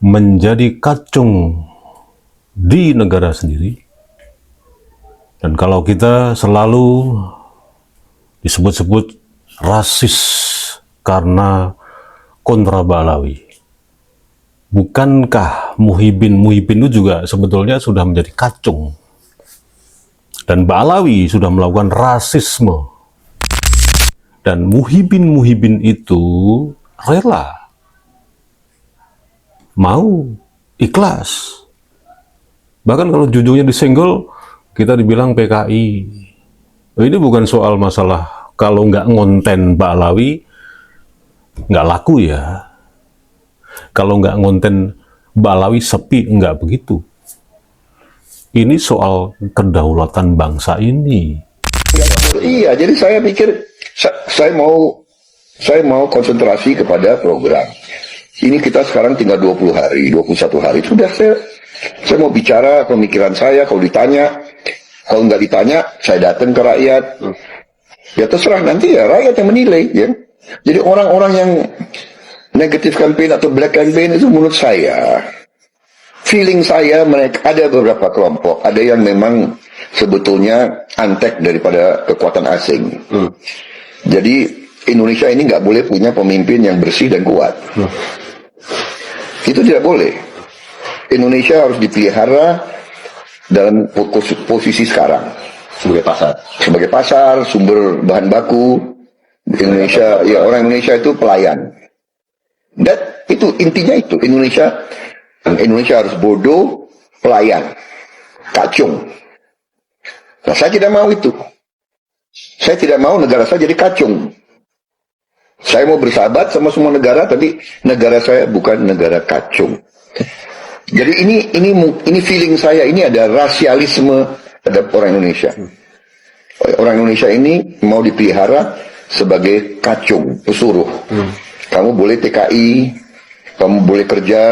menjadi kacung di negara sendiri. Dan kalau kita selalu disebut-sebut rasis karena kontra Ba'alawi, bukankah Muhyiddin itu juga sebetulnya sudah menjadi kacung? Dan Ba'alawi sudah melakukan rasisme. Dan Muhyiddin itu rela, mau, ikhlas. Bahkan kalau jujurnya disenggol, kita dibilang PKI. Ini bukan soal masalah kalau nggak ngonten Ba'alawi, nggak laku ya. Kalau nggak ngonten Ba'alawi sepi, nggak begitu. Ini soal kedaulatan bangsa ini. Iya, jadi saya pikir saya mau konsentrasi kepada program. Ini kita sekarang tinggal 20 hari, 21 hari. Sudah saya mau bicara pemikiran saya, kalau ditanya, kalau nggak ditanya, saya datang ke rakyat. Ya terserah nanti ya rakyat yang menilai. Ya. Jadi orang-orang yang negatif campaign atau black campaign itu menurut saya, feeling saya mereka ada beberapa kelompok, ada yang memang sebetulnya antek daripada kekuatan asing. Jadi Indonesia ini nggak boleh punya pemimpin yang bersih dan kuat. Itu tidak boleh. Indonesia harus dipelihara dalam posisi sekarang. Sebagai pasar, sumber bahan baku. Indonesia, ya orang Indonesia itu pelayan. Dan itu intinya itu. Indonesia harus bodoh, pelayan, kacung. Nah, saya tidak mau itu. Saya tidak mau negara saya jadi kacung. Saya mau bersahabat sama semua negara, tapi negara saya bukan negara kacung. Jadi ini feeling saya, ini ada rasialisme terhadap orang Indonesia. Orang Indonesia ini mau dipelihara sebagai kacung, pesuruh. Kamu boleh TKI, kamu boleh kerja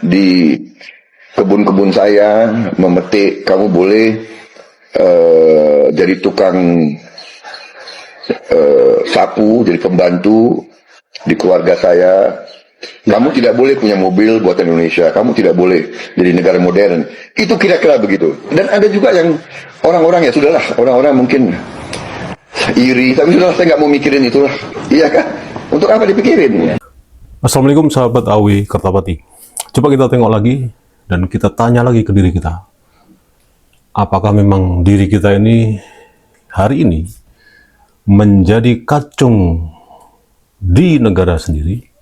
di kebun-kebun saya, memetik, kamu boleh jadi tukang sapu, jadi pembantu di keluarga saya. Kamu tidak boleh punya mobil buatan Indonesia, kamu tidak boleh jadi negara modern. Itu kira-kira begitu. Dan ada juga yang orang-orang, ya sudahlah, orang-orang mungkin iri, tapi sudahlah, saya nggak mau mikirin itulah. Iya kan? Untuk apa dipikirin? Assalamualaikum sahabat Awi Kertapati. Coba kita tengok lagi dan kita tanya lagi ke diri kita. Apakah memang diri kita ini hari ini menjadi kacung di negara sendiri?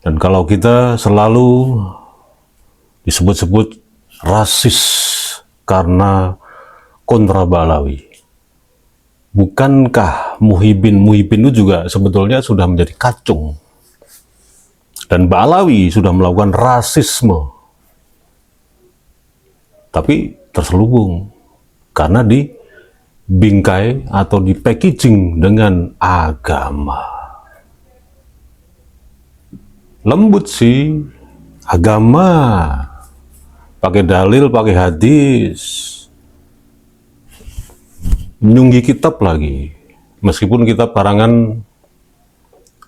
Dan kalau kita selalu disebut-sebut rasis karena kontra Ba'alawi, bukankah Muhyiddin itu juga sebetulnya sudah menjadi kacung? Dan Ba'alawi sudah melakukan rasisme, tapi terselubung karena dibingkai atau dipackaging dengan agama. Lembut sih, agama, pakai dalil, pakai hadis, nyunggi kitab lagi, meskipun kitab karangan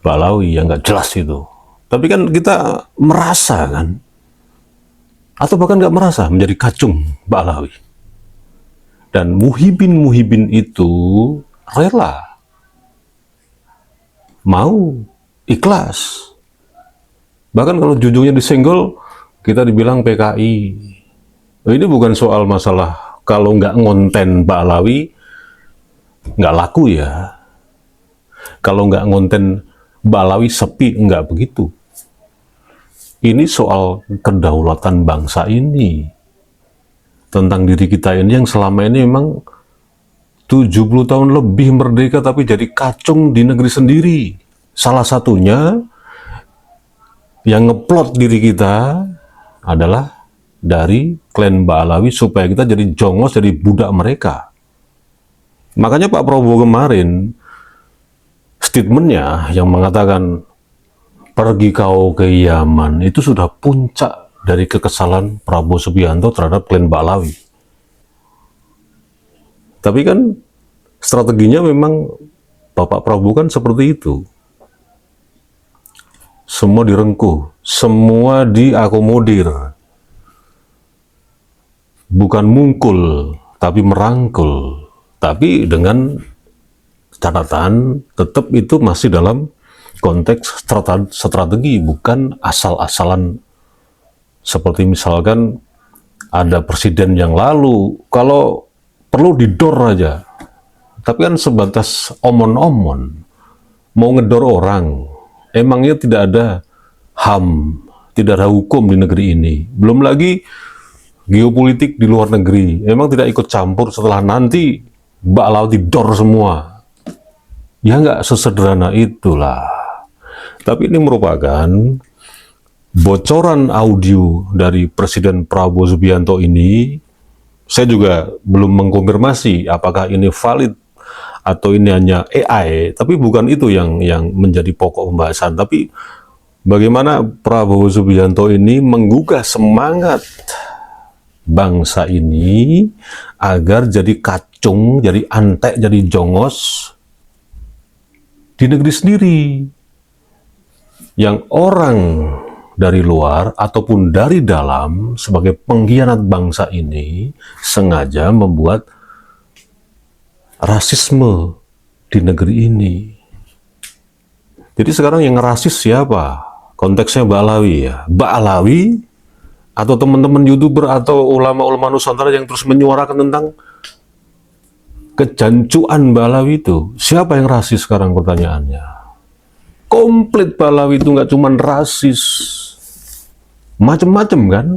Ba'alawi yang nggak jelas itu. Tapi kan kita merasa kan, atau bahkan nggak merasa menjadi kacung Ba'alawi. Dan Muhyiddin itu rela, mau, ikhlas. Bahkan kalau jujurnya disenggol, kita dibilang PKI. Ini bukan soal masalah kalau nggak ngonten Ba'alawi, nggak laku ya. Kalau nggak ngonten Ba'alawi sepi, nggak begitu. Ini soal kedaulatan bangsa ini. Tentang diri kita ini yang selama ini memang 70 tahun lebih merdeka tapi jadi kacung di negeri sendiri. Salah satunya yang ngeplot diri kita adalah dari klan Ba'alawi supaya kita jadi jongos, jadi budak mereka. Makanya Pak Prabowo kemarin statementnya yang mengatakan pergi kau ke Yaman itu sudah puncak dari kekesalan Prabowo Subianto terhadap klan Ba'alawi. Tapi kan strateginya memang Bapak Prabowo kan seperti itu. Semua direngkuh, semua diakomodir. Bukan mungkul, tapi merangkul. Tapi dengan catatan tetap itu masih dalam konteks strategi, bukan asal-asalan. Seperti misalkan ada presiden yang lalu, kalau perlu didor aja. Tapi kan sebatas omon-omon. Mau ngedor orang, emangnya tidak ada HAM, tidak ada hukum di negeri ini. Belum lagi geopolitik di luar negeri. Emang tidak ikut campur setelah nanti bak laut didor semua. Ya nggak sesederhana itulah. Tapi ini merupakan bocoran audio dari Presiden Prabowo Subianto ini. Saya juga belum mengkonfirmasi apakah ini valid atau ini hanya AI, tapi bukan itu yang menjadi pokok pembahasan. Tapi bagaimana Prabowo Subianto ini menggugah semangat bangsa ini agar jadi kacung, jadi antek, jadi jongos di negeri sendiri. Yang orang dari luar ataupun dari dalam sebagai pengkhianat bangsa ini sengaja membuat rasisme di negeri ini. Jadi sekarang yang rasis siapa? Konteksnya Mbak Alawi ya. Mbak Alawi atau teman-teman YouTuber atau ulama-ulama Nusantara yang terus menyuarakan tentang kejancuan Mbak Alawi itu. Siapa yang rasis sekarang pertanyaannya? Komplit Mbak Alawi itu nggak cuma rasis, macem-macem kan?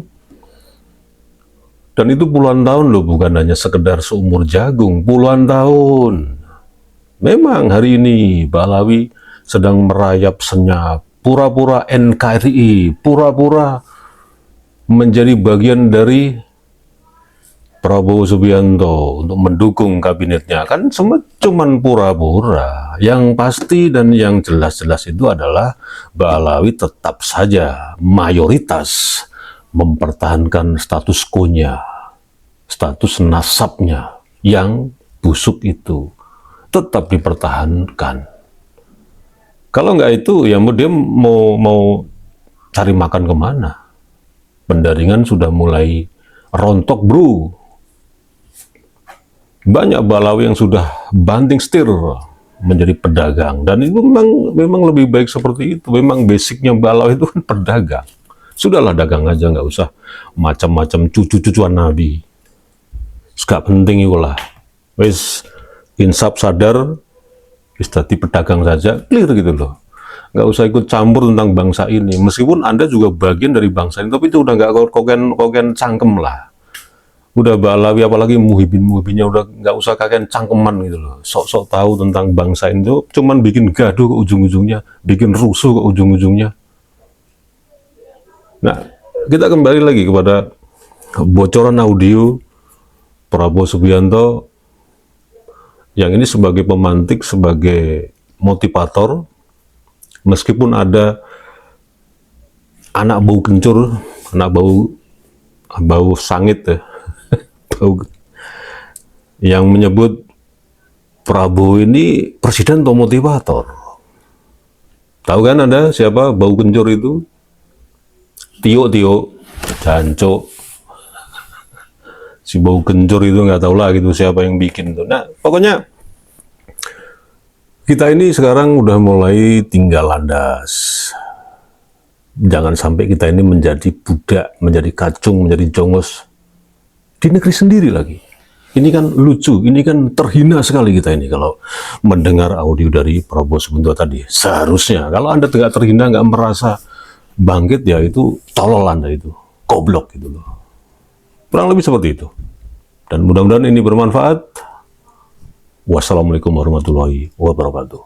Dan itu puluhan tahun loh, bukan hanya sekedar seumur jagung, puluhan tahun. Memang hari ini Mbak Alawi sedang merayap senyap, pura-pura NKRI, pura-pura menjadi bagian dari Prabowo Subianto untuk mendukung kabinetnya. Kan semua cuman pura-pura. Yang pasti dan yang jelas-jelas itu adalah Mbak Alawi tetap saja mayoritas mempertahankan status quo-nya, status nasabnya yang busuk itu tetap dipertahankan. Kalau nggak itu, ya dia mau cari makan kemana? Pendaringan sudah mulai rontok, bro. Banyak Balawi yang sudah banting setir menjadi pedagang, dan itu memang lebih baik seperti itu. Memang basicnya Balawi itu kan pedagang. Sudahlah dagang aja, nggak usah macam-macam cucu-cucuan Nabi. Gak penting itulah. Wis insaf sadar, wis dadi pedagang saja, clear gitu loh. Nggak usah ikut campur tentang bangsa ini. Meskipun Anda juga bagian dari bangsa ini, tapi itu udah nggak koken cangkem lah. Udah Balawi apalagi muhibin-muhibinnya udah nggak usah kakek cangkeman gitu loh. Sok-sok tahu tentang bangsa ini tuh cuman bikin gaduh ke ujung-ujungnya, bikin rusuh ke ujung-ujungnya. Nah, kita kembali lagi kepada bocoran audio Prabowo Subianto yang ini sebagai pemantik, sebagai motivator, meskipun ada anak bau kencur, anak bau sangit ya, yang menyebut Prabowo ini presiden atau motivator. Tahu kan Anda siapa bau kencur itu? Tio, jancuk. Si bau kencur itu nggak tahu lah gitu siapa yang bikin tuh. Nah, pokoknya kita ini sekarang udah mulai tinggal landas. Jangan sampai kita ini menjadi budak, menjadi kacung, menjadi jongos di negeri sendiri lagi. Ini kan lucu, ini kan terhina sekali kita ini kalau mendengar audio dari Prabowo Subianto tadi. Seharusnya kalau Anda tidak terhina, nggak merasa bangkit, ya itu tolol Anda, itu goblok gitu loh. Kurang lebih seperti itu. Dan mudah-mudahan ini bermanfaat. Wassalamualaikum warahmatullahi wabarakatuh.